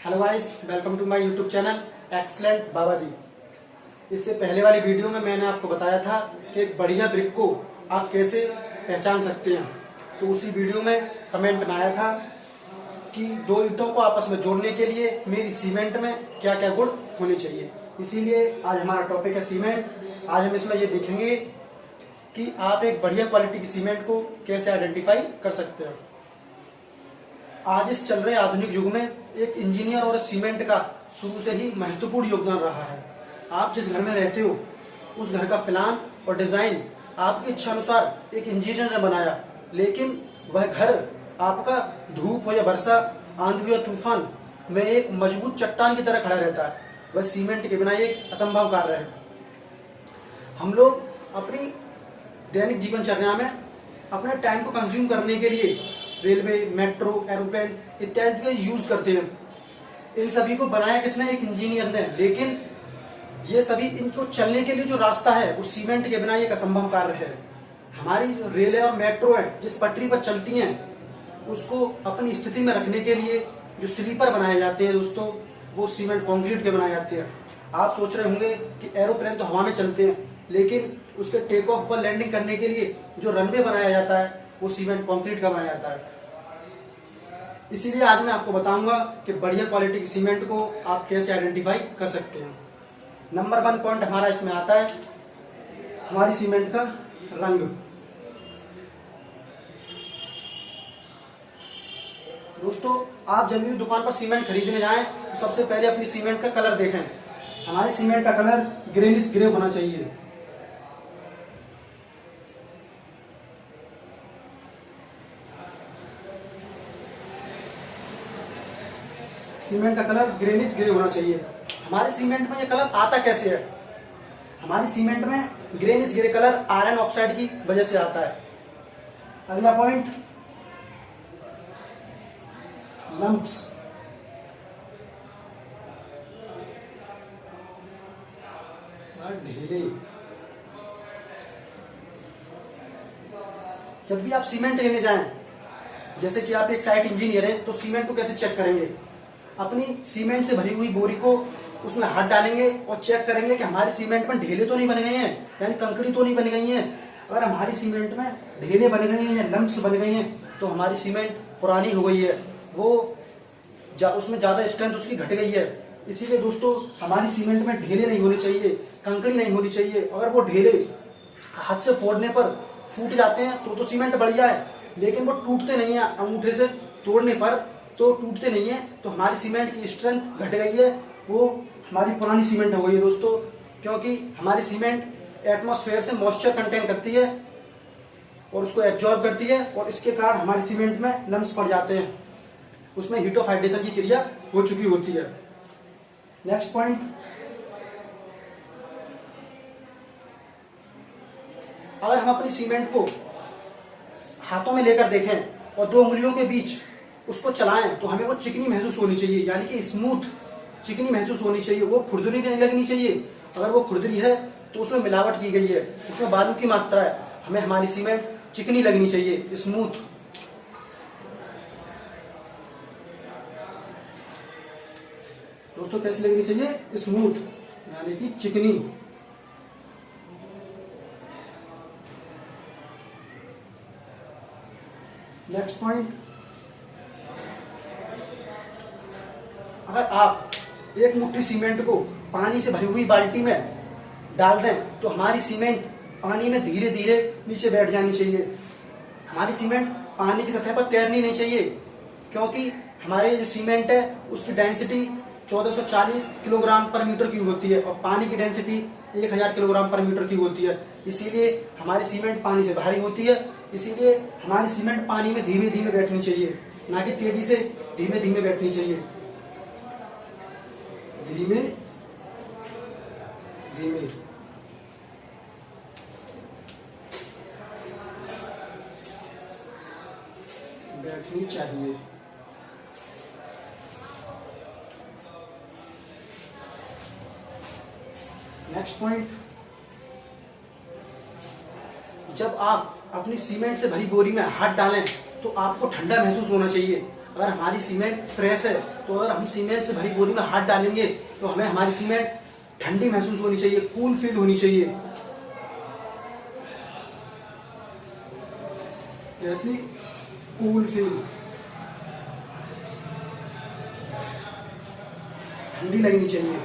Hello guys, welcome to my YouTube channel excellent Baba ji. इससे पहले वाली वीडियो में मैंने आपको बताया था कि एक बढ़िया ब्रिक को आप कैसे पहचान सकते हैं। तो उसी वीडियो में कमेंट में आया था कि दो ईंटों को आपस में जोड़ने के लिए मेरी सीमेंट में क्या क्या गुण होने चाहिए। इसीलिए आज हमारा टॉपिक है सीमेंट। आज हम इसमें ये देखेंगे कि आप एक बढ़िया क्वालिटी की सीमेंट को कैसे आइडेंटिफाई कर सकते हैं। आज इस चल रहे आधुनिक युग में एक इंजीनियर और सीमेंट का शुरू से ही महत्वपूर्ण योगदान रहा है। आप जिस घर में रहते हो उस घर का प्लान और डिजाइन आपकी इच्छा अनुसार एक इंजीनियर ने बनाया, लेकिन वह घर आपका धूप हो या वर्षा, आंधी हो या तूफान में एक मजबूत चट्टान की तरह खड़ा रहता है। वह सीमेंट के बिना एक असंभव कार्य है। हम लोग अपनी दैनिक जीवनचर्या में अपने टाइम को कंज्यूम करने के लिए रेलवे, मेट्रो, एरोप्लेन इत्यादि का यूज करते हैं। इन सभी को बनाया किसने? एक इंजीनियर ने। लेकिन ये सभी इनको चलने के लिए जो रास्ता है वो सीमेंट के बिना एक असंभव कार्य है। हमारी जो रेल और मेट्रो है जिस पटरी पर चलती हैं उसको अपनी स्थिति में रखने के लिए जो स्लीपर बनाए जाते हैं दोस्तों, वो सीमेंट कंक्रीट के बनाए जाते हैं। आप सोच रहे होंगे कि एरोप्लेन तो हवा में चलते हैं, लेकिन उसके टेक ऑफ पर लैंडिंग करने के लिए जो रनवे बनाया जाता है वो सीमेंट कंक्रीट का बनाया जाता है। इसीलिए आज मैं आपको बताऊंगा कि बढ़िया क्वालिटी की सीमेंट को आप कैसे आइडेंटिफाई कर सकते हैं। नंबर 1 पॉइंट हमारा इसमें आता है हमारी सीमेंट का रंग। दोस्तों, आप जब भी दुकान पर सीमेंट खरीदने जाएं तो सबसे पहले अपनी सीमेंट का कलर देखें। हमारी सीमेंट का कलर ग्रेनिश ग्रे होना चाहिए। सीमेंट का कलर ग्रेनिश ग्रे होना चाहिए। हमारे सीमेंट में ये कलर आता कैसे है? हमारी सीमेंट में greenish grey colour iron oxide की वजह से आता है। अगला पॉइंट, लम्प्स। ढीले। जब भी आप सीमेंट लेने जाएं, जैसे कि आप एक साइट इंजीनियर हैं, तो सीमेंट को कैसे चेक करेंगे? अपनी सीमेंट से भरी हुई बोरी को उसमें हाथ डालेंगे और चेक करेंगे कि हमारी सीमेंट में ढेले तो नहीं बन गए हैं, यानी कंकड़ी तो नहीं बन गई है। अगर हमारी सीमेंट में ढेले बन गए हैं या लम्प्स बन गए हैं तो हमारी सीमेंट पुरानी हो गई है, वो उसमें ज्यादा स्ट्रेंथ उसकी घट गई है। इसीलिए दोस्तों, हमारी सीमेंट में ढेले नहीं होने चाहिए, कंकड़ी नहीं होनी चाहिए। अगर वो ढेले हाथ से फोड़ने पर फूट जाते हैं तो सीमेंट बढ़िया है, लेकिन वो टूटते नहीं है, अंगूठे से तोड़ने पर तो टूटते नहीं है, तो हमारी सीमेंट की स्ट्रेंथ घट गई है, वो हमारी पुरानी सीमेंट हो गई है दोस्तों। क्योंकि हमारी सीमेंट एटमॉस्फेयर से मॉइस्चर कंटेन करती है और उसको एब्जॉर्ब करती है, और इसके कारण हमारी सीमेंट में लम्स पड़ जाते हैं, उसमें हीट ऑफ हाइड्रेशन की क्रिया हो चुकी होती है। नेक्स्ट पॉइंट, अगर हम अपनी सीमेंट को हाथों में लेकर देखें और दो उंगलियों के बीच उसको चलाएं तो हमें वो चिकनी महसूस होनी चाहिए, यानी कि स्मूथ चिकनी महसूस होनी चाहिए। वो खुरदरी नहीं लगनी चाहिए। अगर वो खुरदरी है तो उसमें मिलावट की गई है, उसमें बालू की मात्रा है। हमें हमारी सीमेंट चिकनी लगनी चाहिए, स्मूथ। दोस्तों, कैसी लगनी चाहिए? स्मूथ, यानी कि चिकनी। नेक्स्ट पॉइंट, अगर आप एक मुट्ठी सीमेंट को पानी से भरी हुई बाल्टी में डाल दें तो हमारी सीमेंट पानी में धीरे धीरे नीचे बैठ जानी चाहिए। हमारी सीमेंट पानी की सतह पर तैरनी नहीं चाहिए, क्योंकि हमारे जो सीमेंट है उसकी डेंसिटी 1440 किलोग्राम पर मीटर क्यूब होती है और पानी की डेंसिटी 1000 किलोग्राम पर मीटर क्यूब होती है। इसीलिए हमारी सीमेंट पानी से भारी होती है। इसीलिए हमारी सीमेंट पानी में धीमे धीमे बैठनी चाहिए, ना कि तेजी से धीमे धीमे बैठनी चाहिए। धीमे धीमे। बैठनी चाहिए। नेक्स्ट पॉइंट, जब आप अपनी सीमेंट से भरी बोरी में हाथ डालें तो आपको ठंडा महसूस होना चाहिए। अगर हमारी सीमेंट फ्रेश है तो अगर हम सीमेंट से भरी बोरी में हाथ डालेंगे तो हमें हमारी सीमेंट ठंडी महसूस होनी चाहिए, कूल फील होनी चाहिए। ऐसी कूल फील, ठंडी लगनी चाहिए।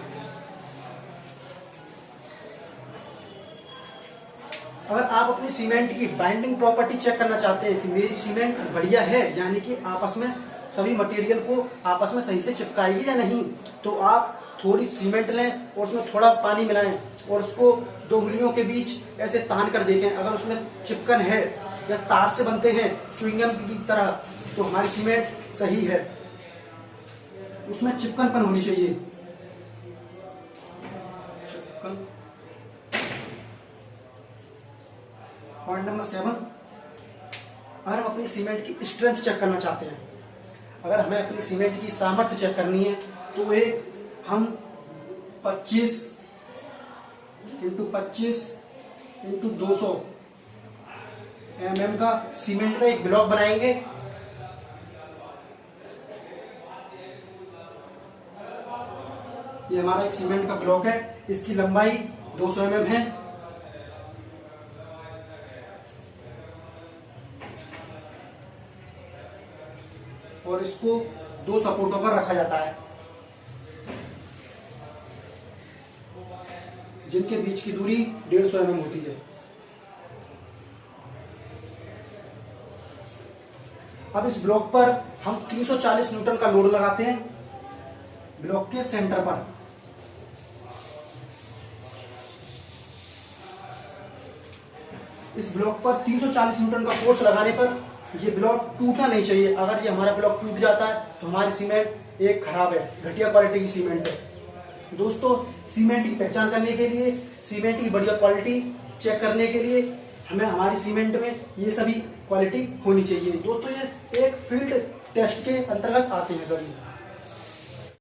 अगर आप अपनी सीमेंट की बाइंडिंग प्रॉपर्टी चेक करना चाहते हैं कि मेरी सीमेंट बढ़िया है, यानी कि आपस में सभी मटेरियल को आपस में सही से चिपकाएगी या नहीं, तो आप थोड़ी सीमेंट लें और उसमें थोड़ा पानी मिलाएं और उसको 2 उंगलियों के बीच ऐसे तान कर देखें। अगर उसमें चिपकन है या तार से बनते हैं च्युइंगम की तरह, तो हमारी सीमेंट सही है। उसमें चिपकनपन होनी चाहिए। चिपकन। पॉइंट नंबर 7, अगर हम अपनी सीमेंट की स्ट्रेंथ चेक करना चाहते हैं, अगर हमें अपनी सीमेंट की सामर्थ्य चेक करनी है, तो एक हम 25 × 25 × 200 mm का सीमेंट का एक ब्लॉक बनाएंगे। ये हमारा एक सीमेंट का ब्लॉक है, इसकी लंबाई 200 mm है। और इसको 2 सपोर्टों पर रखा जाता है, जिनके बीच की दूरी 150 mm होती है। अब इस ब्लॉक पर हम 340 न्यूटन का लोड लगाते हैं ब्लॉक के सेंटर पर। इस ब्लॉक पर 340 न्यूटन का फोर्स लगाने पर ये ब्लॉक टूटना नहीं चाहिए। अगर ये हमारा ब्लॉक टूट जाता है तो हमारी सीमेंट एक खराब है, घटिया क्वालिटी की सीमेंट है। दोस्तों, सीमेंट की पहचान करने के लिए, सीमेंट की बढ़िया क्वालिटी चेक करने के लिए हमें हमारी सीमेंट में ये सभी क्वालिटी होनी चाहिए। दोस्तों, ये एक फील्ड टेस्ट के अंतर्गत आते हैं सभी।